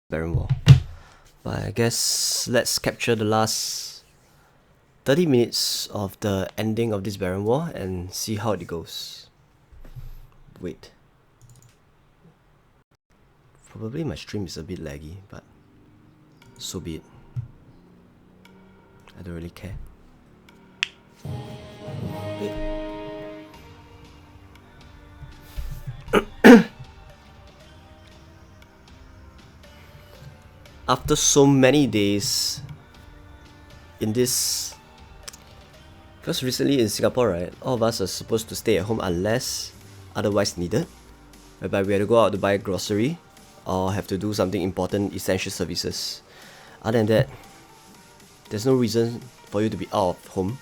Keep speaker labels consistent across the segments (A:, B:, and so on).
A: Baron War. But I guess let's capture the last 30 minutes of the ending of this Baron War and see how it goes. Wait. Probably my stream is a bit laggy, but so be it. I don't really care. Wait. After so many days in this, because recently in Singapore, right, all of us are supposed to stay at home unless otherwise needed, whereby we had to go out to buy grocery or have to do something important, essential services. Other than that, there's no reason for you to be out of home.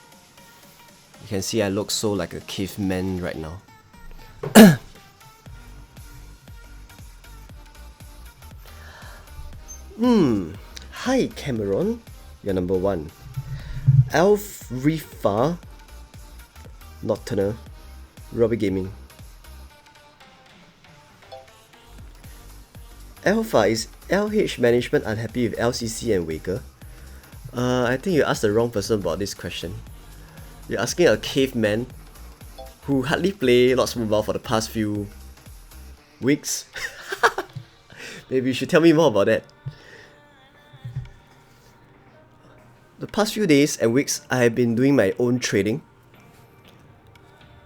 A: You can see I look so like a caveman right now. Hi Cameron, you're number 1. Elf Rifa Nocturna Robbie Gaming. Alpha, is LH management unhappy with LCC and Waker? I think you asked the wrong person about this question. You're asking a caveman who hardly play Lots Mobile for the past few weeks. Maybe you should tell me more about that. The past few days and weeks, I have been doing my own trading.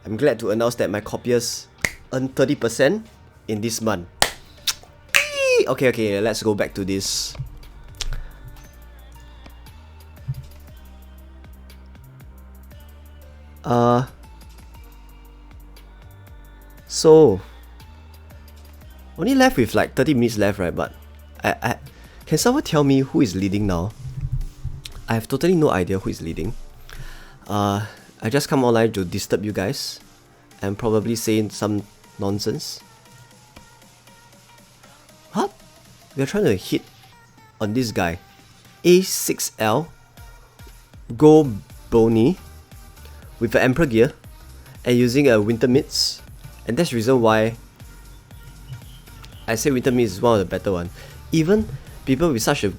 A: I'm glad to announce that my copiers earned 30% in this month. Okay, let's go back to this. So only left with like 30 minutes left, right? But I can someone tell me who is leading now? I have totally no idea who is leading. I just come online to disturb you guys and probably say some nonsense. Huh? We are trying to hit on this guy. A6L Go Bony with an Emperor gear and using a Winter Mids, and that's the reason why I say Winter Mids is one of the better ones. Even people with such a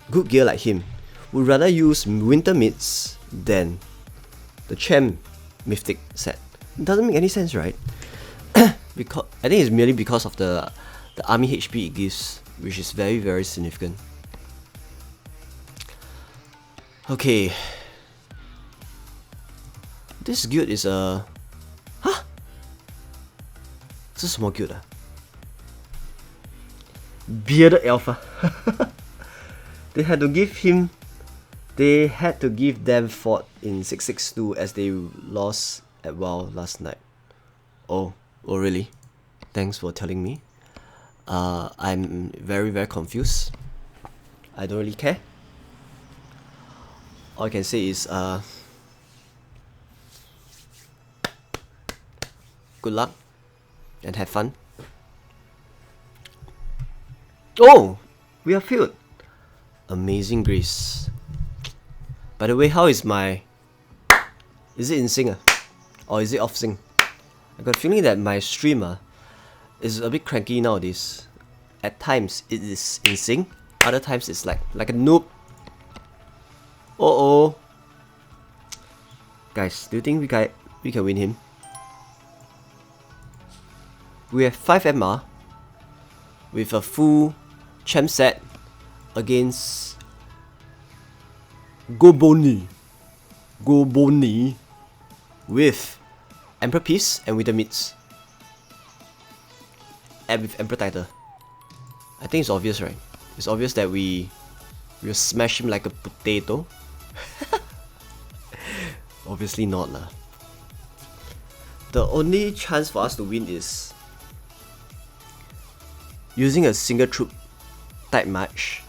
A: good gear like him would rather use Winter Mids than the Champ Mythic set. It doesn't make any sense, right? Because I think it's merely because of the army HP it gives, which is very, very significant. Okay. This guild is a... Huh? 这是什么 guild 啊? Bearded Alpha. They had to give them fort in 662 as they lost at WoW last night. Oh really? Thanks for telling me. I'm very, very confused. I don't really care. All I can say is good luck and have fun. Oh! We are filled! Amazing Grace. By the way, how is my... Is it in sync? Or is it off sync? I got a feeling that my stream is a bit cranky nowadays. At times it is in sync, other times it's like a noob. Uh-oh. Guys, do you think we can win him? We have 5 MR with a full champ set against Goboni with Emperor Piece and Winter Mids and with Emperor Title. I think it's obvious, right? It's obvious that we'll smash him like a potato. Obviously not lah. The only chance for us to win is using a single troop type match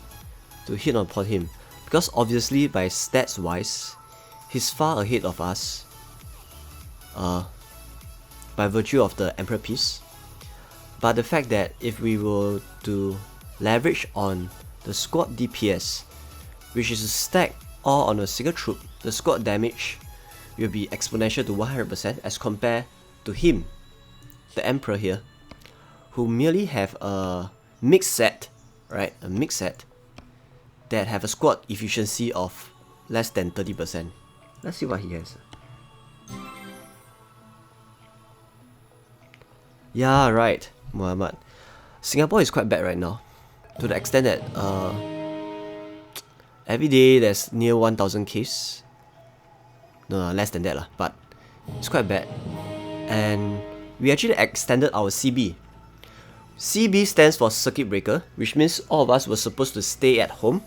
A: to hit upon him, because obviously by stats wise he's far ahead of us by virtue of the Emperor Piece. But the fact that if we were to leverage on the squad DPS, which is a stack all on a single troop, the squad damage will be exponential to 100% as compared to him, the Emperor here, who merely have a mixed set right? A mixed set that have a squat efficiency of less than 30%. Let's see what he has. Yeah, right, Muhammad. Singapore is quite bad right now, to the extent that every day there's near 1,000 cases. No, less than that lah, but it's quite bad. And we actually extended our CB. CB stands for circuit breaker, which means all of us were supposed to stay at home.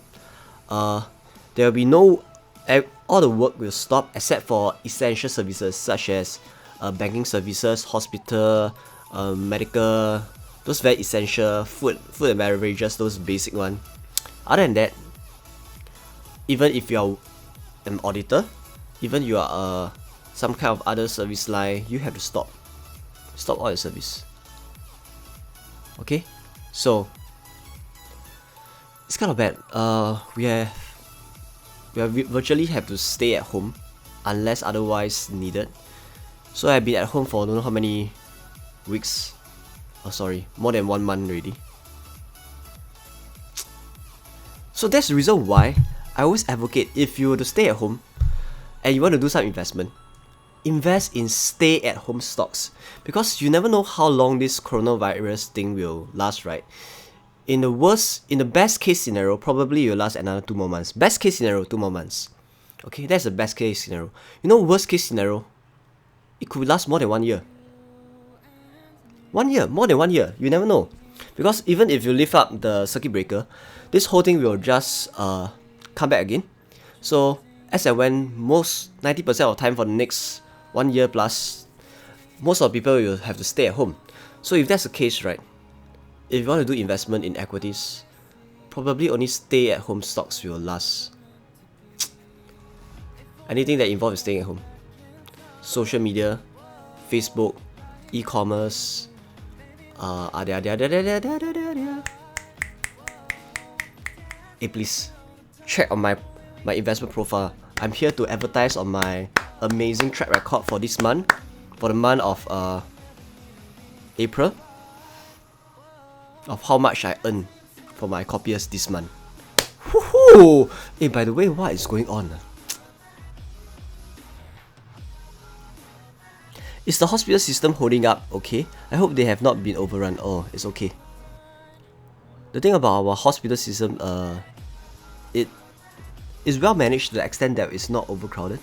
A: There will be all the work will stop except for essential services such as banking services, hospital, medical, those very essential, food and beverages, those basic one. Other than that, even if you are an auditor, even you are some kind of other service line, you have to stop all your service. Okay, so it's kind of bad. We virtually have to stay at home unless otherwise needed. So I've been at home for don't know how many weeks. Oh, sorry, more than 1 month already. So that's the reason why I always advocate, if you were to stay at home and you want to do some investment, invest in stay-at-home stocks, because you never know how long this coronavirus thing will last, right? In the best case scenario, probably it will last another 2 more months. Best case scenario, 2 more months. Okay, that's the best case scenario. You know, worst case scenario, it could last more than 1 year. 1 year, more than 1 year. You never know, because even if you lift up the circuit breaker, this whole thing will just come back again. So as and when, 90% of the time for the next 1 year plus, most of the people will have to stay at home. So if that's the case, right, if you want to do investment in equities, probably only stay at home stocks will last. Anything that involves staying at home, social media, Facebook, e-commerce, Hey, please check on my investment profile. I'm here to advertise on my amazing track record for this month, for the month of April, of how much I earn for my copiers this month. Woohoo! Hey, by the way, what is going on? Is the hospital system holding up okay? I hope they have not been overrun. Oh, it's okay. The thing about our hospital system, it is well managed to the extent that it's not overcrowded.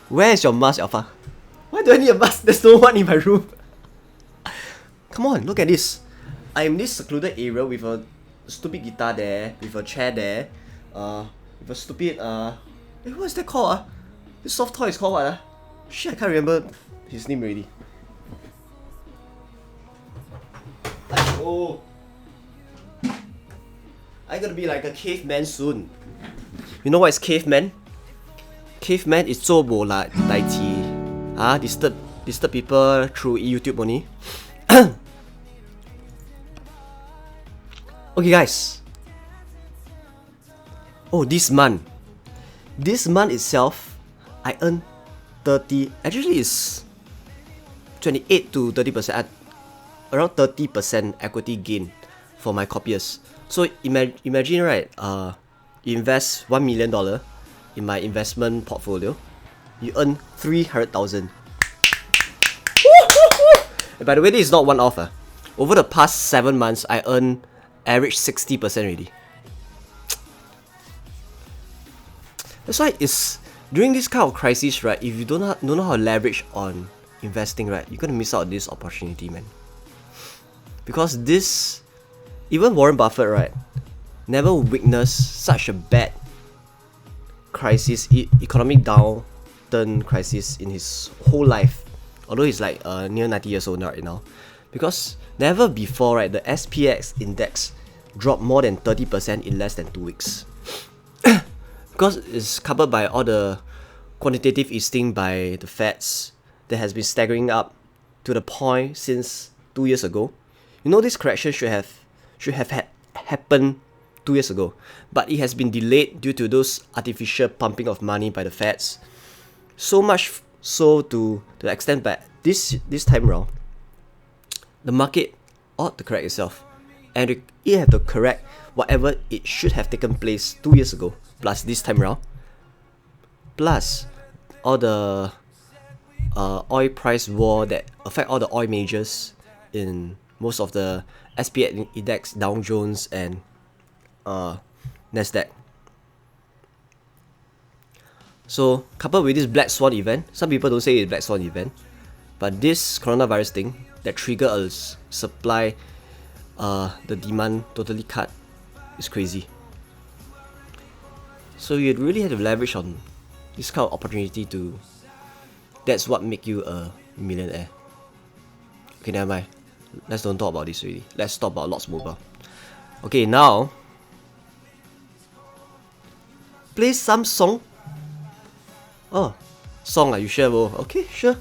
A: Where is your mask, Alpha? Why do I need a mask? There's no one in my room. Come on, look at this. I'm in this secluded area with a stupid guitar there, with a chair there, with a stupid what is that called? This soft toy is called what? Shit, I can't remember his name already. Oh, I'm gonna be like a caveman soon. You know what is caveman? Caveman is 做无啦代志disturb people through YouTube only. Okay, guys. Oh, this month itself, I earned 30. Actually, it's 28 to 30%. Around 30% equity gain for my copiers. So imagine, right? You invest $1 million in my investment portfolio, you earn 300,000. By the way, this is not one off. Over the past 7 months, I earned average 60% already. That's why it's during this kind of crisis, right? If you don't know how to leverage on investing, right, you're gonna miss out on this opportunity, man. Because this, even Warren Buffett, right, never witnessed such a bad crisis, economic downturn crisis in his whole life. Although he's like near 90 years old right now. Because never before, right, the SPX index dropped more than 30% in less than 2 weeks. Because it's covered by all the quantitative easing by the Feds that has been staggering up to the point since 2 years ago. You know, this correction should have happened 2 years ago, but it has been delayed due to those artificial pumping of money by the Feds. So much so to the extent that this time around, the market ought to correct itself. And it have to correct whatever it should have taken place 2 years ago, plus this time around, plus all the oil price war that affect all the oil majors in most of the SPX index, Dow Jones, and Nasdaq. So coupled with this black swan event, some people don't say it's black swan event, but this coronavirus thing that trigger a supply, the demand totally cut, is crazy. So you really have to leverage on this kind of opportunity to. That's what make you a millionaire. Okay, never mind. Let's don't talk about this already. Let's talk about Lots Mobile. Okay, now play some song. Oh, song, are you sure, bro? Okay, sure.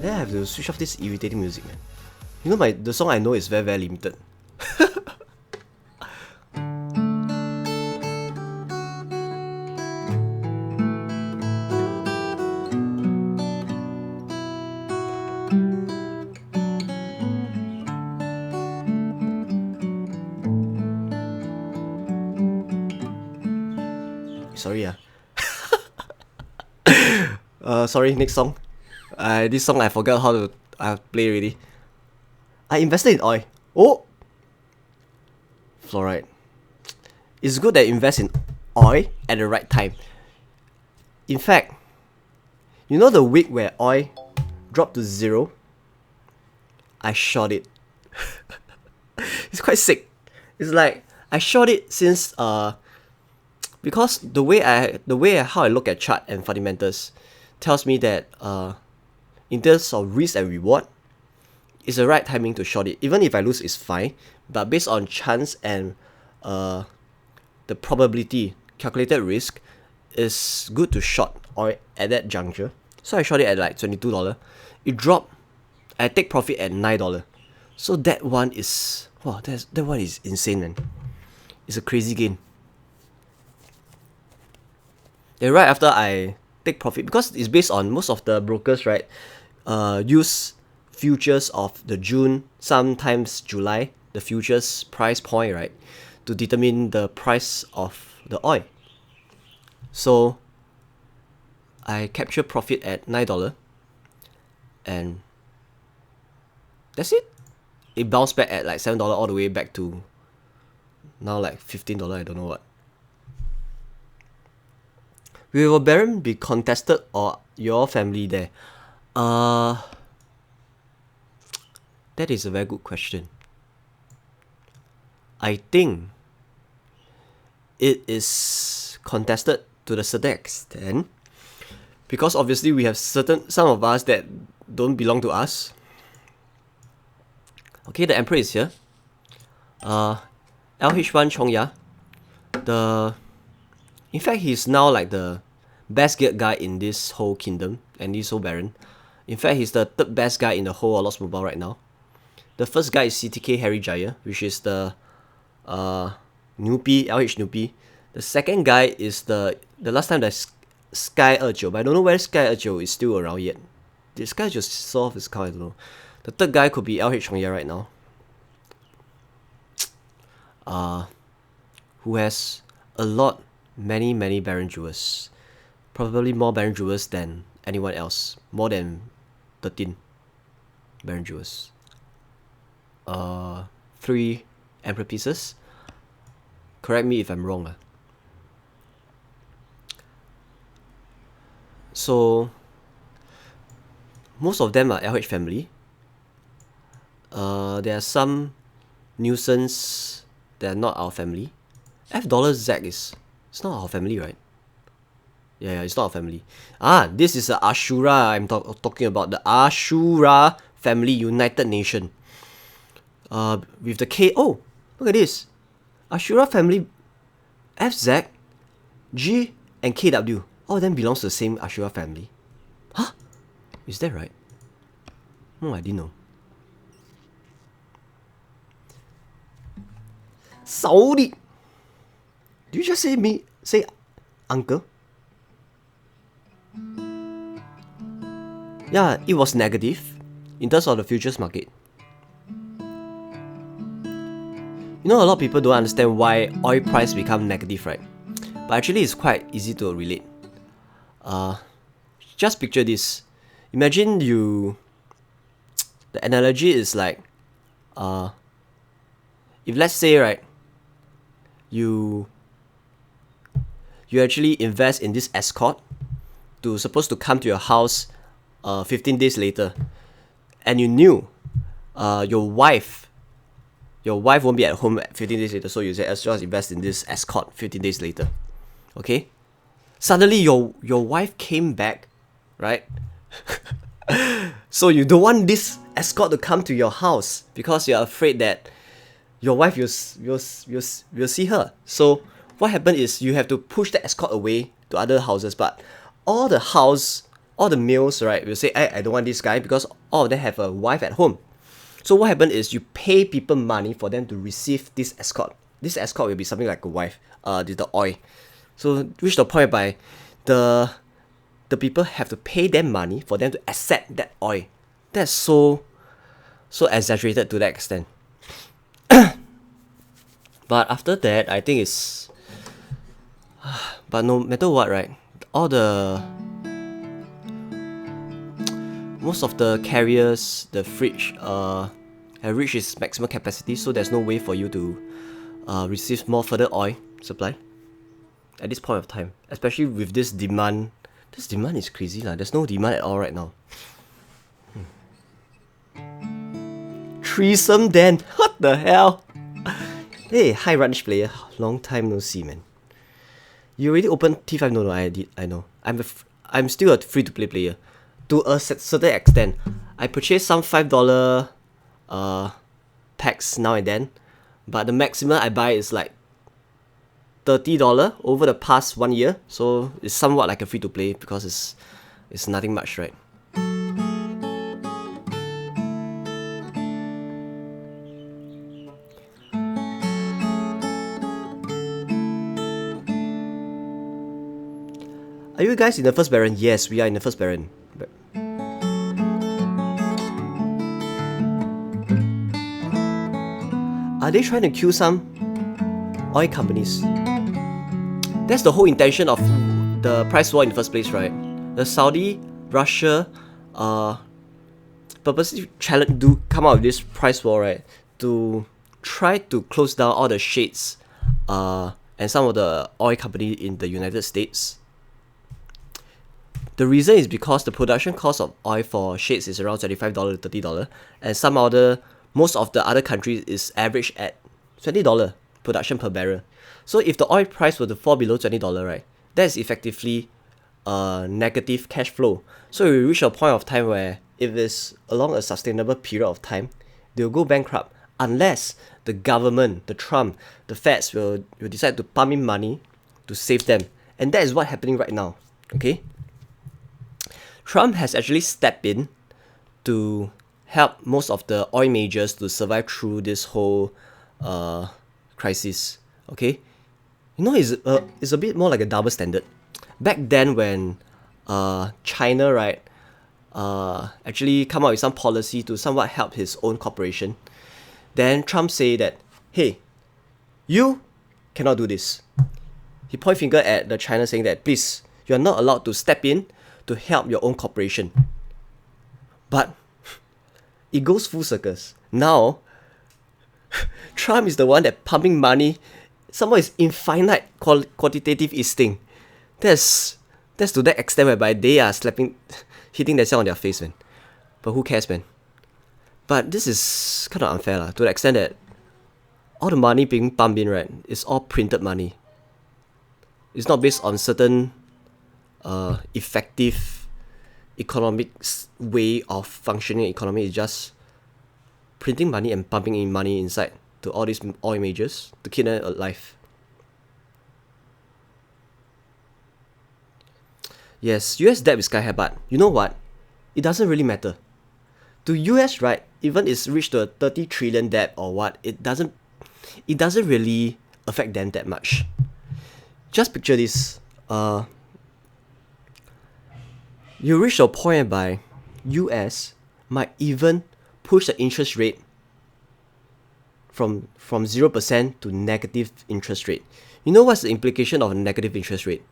A: Then I have to switch off this irritating music, man. You know, the song I know is very, very limited. Sorry, sorry, next song. This song I forgot how to play already. I invested in oil. Oh! Fluoride. It's good that you invest in oil at the right time. In fact, you know the week where oil dropped to 0? I short it. It's quite sick. It's like I short it since because the way how I look at chart and fundamentals tells me that in terms of risk and reward, it's the right timing to short it. Even if I lose, it's fine. But based on chance and the probability, calculated risk, it's good to short oil at that juncture. So I short it at like $22. It dropped. I take profit at $9. So that one is that one is insane, man. It's a crazy gain. And right after I take profit, because it's based on most of the brokers, right, use futures of the June, sometimes July, the futures price point, right, to determine the price of the oil. So I capture profit at $9, and that's it. It bounced back at like $7 all the way back to now like $15, I don't know what. Will Baron be contested or your family there? That is a very good question. I think it is contested to the certain extent, because obviously we have some of us that don't belong to us. Okay, the Emperor is here. LH1 Chongya. In fact, he's now like the best geared guy in this whole kingdom and this whole baron. In fact, he's the third best guy in the whole Lots Mobile right now. The first guy is CTK Harry Jaya, which is the newbie, LH newbie. The second guy is the last time that's Sky Erjo, but I don't know whether Sky Erjo is still around yet. Did Sky just solve his account? I don't know. The third guy could be LH Chongya right now. Who has many Baron Jewels. Probably more Baron Jewels than anyone else. More than 13 Baron Jewels. 3 Emperor pieces. Correct me if I'm wrong. So most of them are LH family. There are some nuisance that are not our family. $Zack it's not our family, right? Yeah, it's not our family. This is the Ashura I'm talking about. The Ashura family United Nation. With the K. Oh, look at this. Ashura family, Zack, G, and KW. All of them belongs to the same Ashura family. Huh? Is that right? I didn't know. Saudi. Did you just say uncle? yeah, it was negative in terms of the futures market. You know, a lot of people don't understand why oil price become negative, right? But actually, it's quite easy to relate. Just picture this. Imagine you. The analogy is like, if let's say, right, you actually invest in this escort to supposed to come to your house 15 days later, and you knew your wife won't be at home 15 days later, so you say, as well as invest in this escort 15 days later. Okay? Suddenly your wife came back, right? So you don't want this escort to come to your house because you're afraid that your wife will see her. So what happened is you have to push the escort away to other houses, but all the males, right, will say, I don't want this guy because all of them have a wife at home. So what happened is you pay people money for them to receive this escort. This escort will be something like a wife, the oil. So reach the point by the people have to pay them money for them to accept that oil. That's so exaggerated to that extent. But after that, I think it's but no matter what, right, most of the carriers, the fridge have reached its maximum capacity, so there's no way for you to receive more further oil supply at this point of time, especially with this demand. This demand is crazy lah. There's no demand at all right now. Threesome Dan, what the hell? Hey, hi Ranch player, long time no see, man. You already opened T5? No, I know. I'm still a free-to-play player, to a certain extent. I purchase some $5 packs now and then, but the maximum I buy is like $30 over the past 1 year, so it's somewhat like a free-to-play because it's nothing much, right? Are you guys in the first Baron? Yes, we are in the first Baron. Are they trying to kill some oil companies? That's the whole intention of the price war in the first place, right? The Saudi, Russia, purposely come out with this price war, right? To try to close down all the shades, and some of the oil company in the United States. The reason is because the production cost of oil for shades is around $25 to $30, and most of the other countries is average at $20 production per barrel. So if the oil price were to fall below $20, right, that is effectively negative cash flow. So we reach a point of time where if it's along a sustainable period of time, they'll go bankrupt unless the government, the Trump, the Feds will decide to pump in money to save them. And that is what's happening right now. Okay? Trump has actually stepped in to help most of the oil majors to survive through this whole crisis. Okay? You know, it's a bit more like a double standard. Back then when China, right, actually come out with some policy to somewhat help his own corporation, then Trump say that, hey, you cannot do this. He point finger at the China saying that, please, you are not allowed to step in to help your own corporation. But it goes full circles. Now, Trump is the one that pumping money. Someone is infinite quantitative easting. That's to that extent whereby they are hitting themselves on their face, man. But who cares, man? But this is kind of unfair lah, to the extent that all the money being pumped in, right, is all printed money. It's not based on certain effective economic way of functioning economy. It's just printing money and pumping in money inside to all these oil majors to keep them alive. Yes, US debt is sky high, but you know what? It doesn't really matter. To US, right, even it's reached to a 30 trillion debt or what, it doesn't really affect them that much. Just picture this. You reach a point by US might even push the interest rate from 0% to negative interest rate. You know what's the implication of a negative interest rate?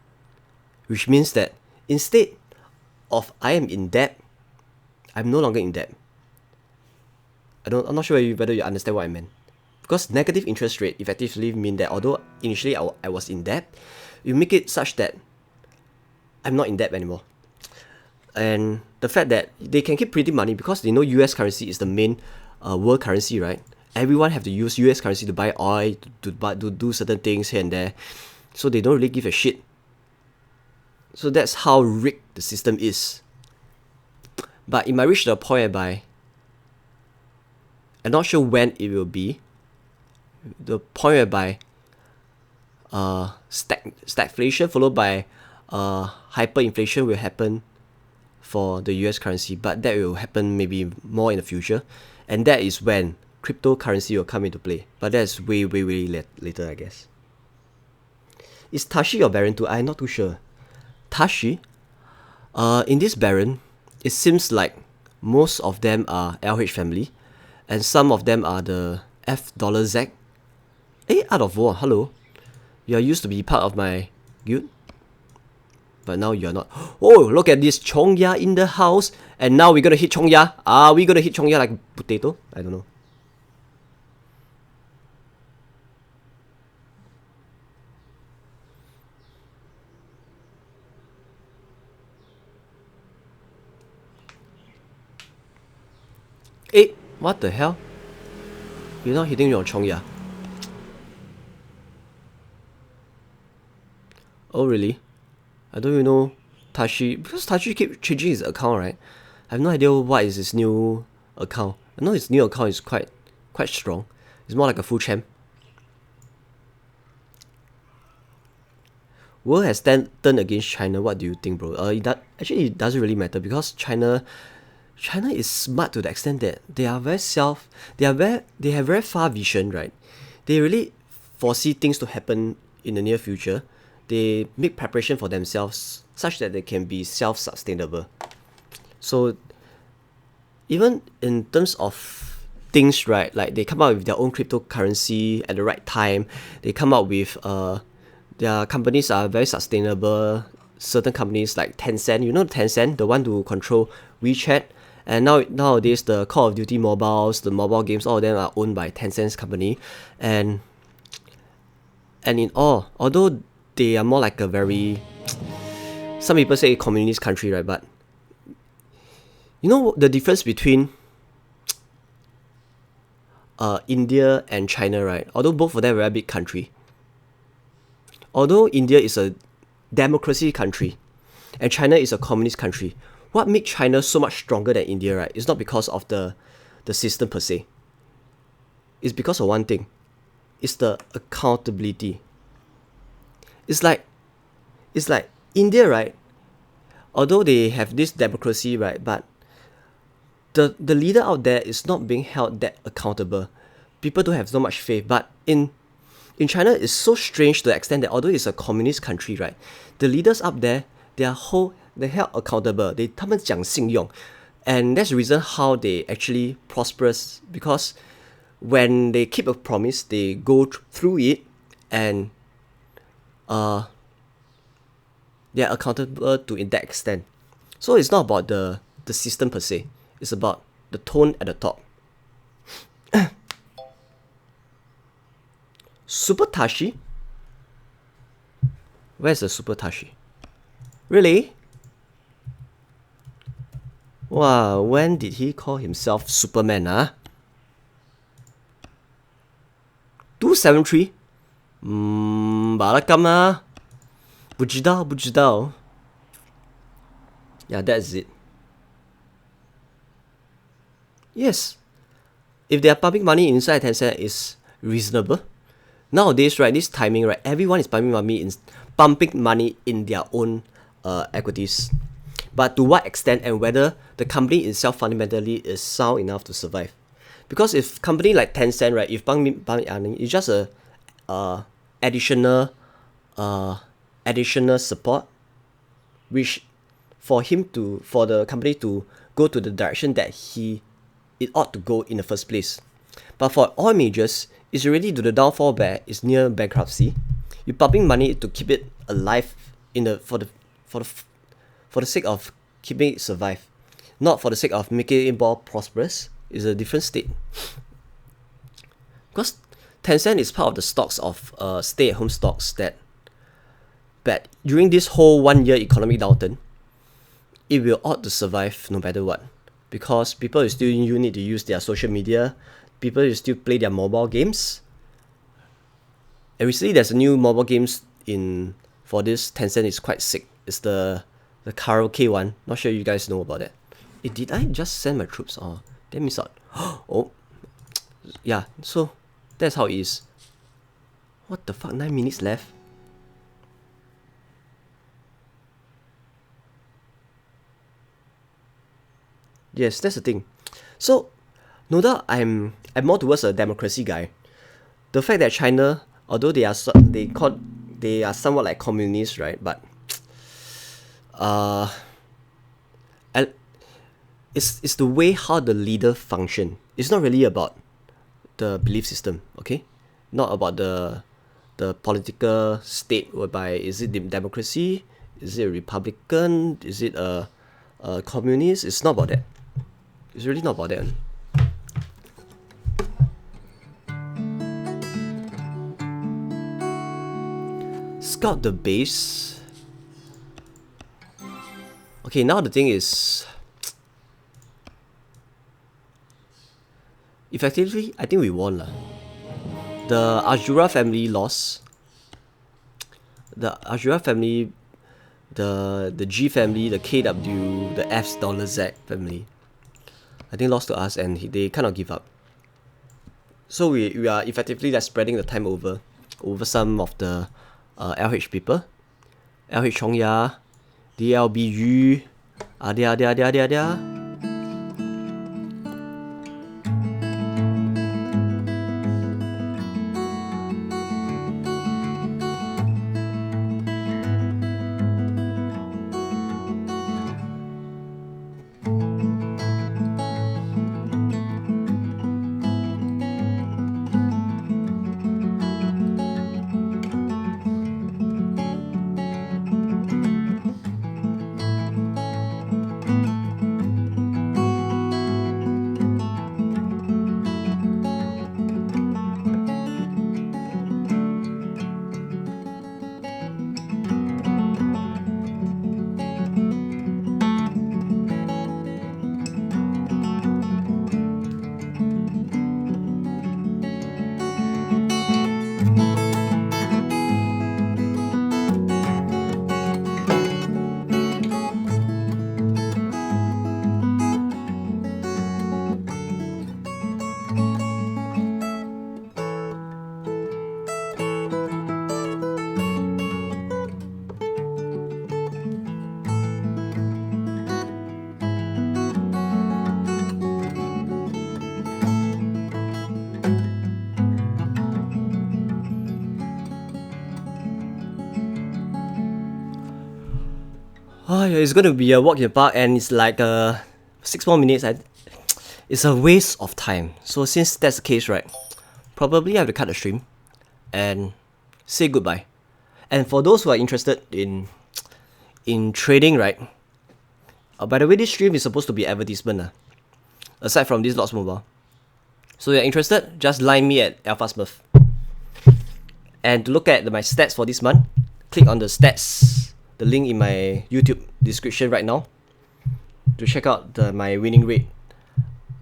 A: Which means that instead of I am in debt, I'm no longer in debt. I'm not sure whether you understand what I meant. Because negative interest rate effectively mean that although initially I was in debt, you make it such that I'm not in debt anymore. And the fact that they can keep printing money because they know US currency is the main world currency, right? Everyone have to use US currency to buy oil, to do certain things here and there. So they don't really give a shit. So that's how rigged the system is. But it might reach the point whereby I'm not sure when it will be. The point whereby stagflation followed by hyperinflation will happen for the US currency, but that will happen maybe more in the future, and that is when cryptocurrency will come into play. But that's way later, I guess. Is Tashi your Baron too? I'm not too sure. Tashi, in this Baron, it seems like most of them are LH family, and some of them are the $Z. Art of War, hello. You used to be part of my guild, but now you're not. Oh, look at this Chongya in the house, and now we're gonna hit Chongya. Are we gonna hit Chongya like potato? I don't know. What the hell? You're not hitting your Chongya. Oh really? I don't even know Tashi, because Tashi keep changing his account, right? I have no idea what is his new account. I know his new account is quite strong. It's more like a full champ. World has turned against China. What do you think, bro? Actually, it doesn't really matter because China is smart to the extent that they have very far vision, right? They really foresee things to happen in the near future. They make preparation for themselves such that they can be self-sustainable. So even in terms of things, right, like they come out with their own cryptocurrency at the right time. They come out with their companies are very sustainable. Certain companies like Tencent, you know Tencent, the one to control WeChat. And nowadays the Call of Duty mobiles, the mobile games, all of them are owned by Tencent's company. And in all, although they are more like a very, some people say communist country, right? But you know the difference between India and China, right? Although both of them are very big country. Although India is a democracy country and China is a communist country, what makes China so much stronger than India, right? It's not because of the system per se. It's because of one thing. It's the accountability. It's like India, right? Although they have this democracy, right? But the leader out there is not being held that accountable. People don't have so much faith. But in China, it's so strange to the extent that although it's a communist country, right? The leaders up there, they're held accountable. 他们讲信用. And that's the reason how they actually prosperous, because when they keep a promise, they go through it, and they are accountable to in that extent. So it's not about the system per se. It's about the tone at the top. Super Tashi? Where's the Super Tashi? Really? Wow, when did he call himself Superman, huh? 273? 巴拉干啊？不知道。Yeah, that's it. Yes. If they are pumping money inside Tencent is reasonable. Nowadays, right, this timing, right, everyone is pumping money in their own equities. But to what extent and whether the company itself fundamentally is sound enough to survive. Because if company like Tencent, right, if pumping it's just a additional support, which for the company to go to the direction that it ought to go in the first place. But for oil majors, it's already to the downfall where it's near bankruptcy. You're pumping money to keep it alive for the sake of keeping it survive, not for the sake of making it more prosperous. It's a different state. Because Tencent is part of the stocks of stay-at-home stocks that during this whole 1 year economic downturn, it will ought to survive no matter what. Because people will still need to use their social media, people will still play their mobile games. And recently there's a new mobile games for this Tencent. Is quite sick. It's the karaoke one. Not sure you guys know about that. Did I just send my troops or did I miss out? Oh, yeah, so that's how it is. What the fuck, 9 minutes left? Yes, that's the thing. So, no doubt I'm more towards a democracy guy. The fact that China, although they are somewhat like communists, right? But it's the way how the leader function. It's not really about the belief system, okay? Not about the political state whereby is it democracy, is it a republican, is it a communist? It's not about that. It's really not about that. Scout the base. Okay, now the thing is, effectively, I think we won lah. The Azura family lost. The Azura family, the G family, the KW, the F's dollar Z family, I think lost to us, and they kind of give up. So we are effectively like spreading the time over some of the LH people, LH Chongya, DLBU, there. Oh, yeah, it's going to be a walk in the park, and it's like 6 more minutes. It's a waste of time. So since that's the case, right, probably I have to cut the stream and say goodbye. And for those who are interested in trading, right, by the way, this stream is supposed to be advertisement aside from this Lots Mobile. So you're interested, just line me at Alpha Smurf. And to look at my stats for this month, click on the stats, the link in my YouTube description right now, to check out my winning rate,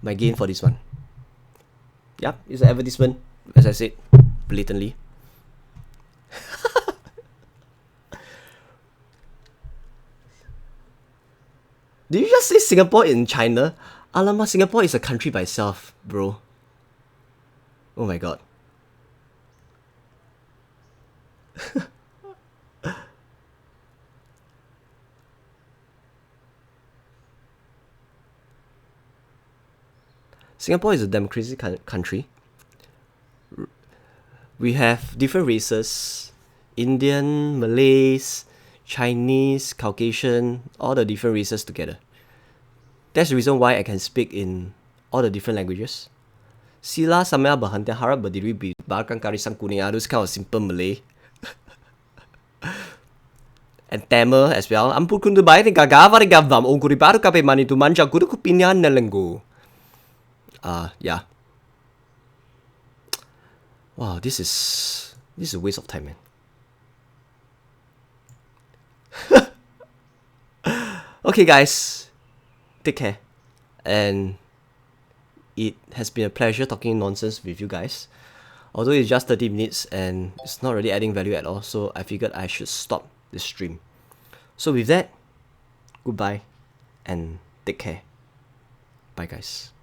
A: my gain for this one. Yep, it's an advertisement, as I said, blatantly. Did you just say Singapore in China? Alamak, Singapore is a country by itself, bro. Oh my god. Singapore is a democratic country. We have different races, Indian, Malays, Chinese, Caucasian, all the different races together. That's the reason why I can speak in all the different languages. Sila samya berhenti harap berdiri biarkan karisan kuning. Those kind of simple Malay. And Tamil as well. Ampun kundu baik ni gagawa ni gavam. Ongkuri baru kape mani tu manja guru kupinyan na lenggo. Yeah. Wow, this is a waste of time, man. Okay, guys. Take care. And it has been a pleasure talking nonsense with you guys. Although it's just 30 minutes and it's not really adding value at all, so I figured I should stop this stream. So with that, goodbye and take care. Bye, guys.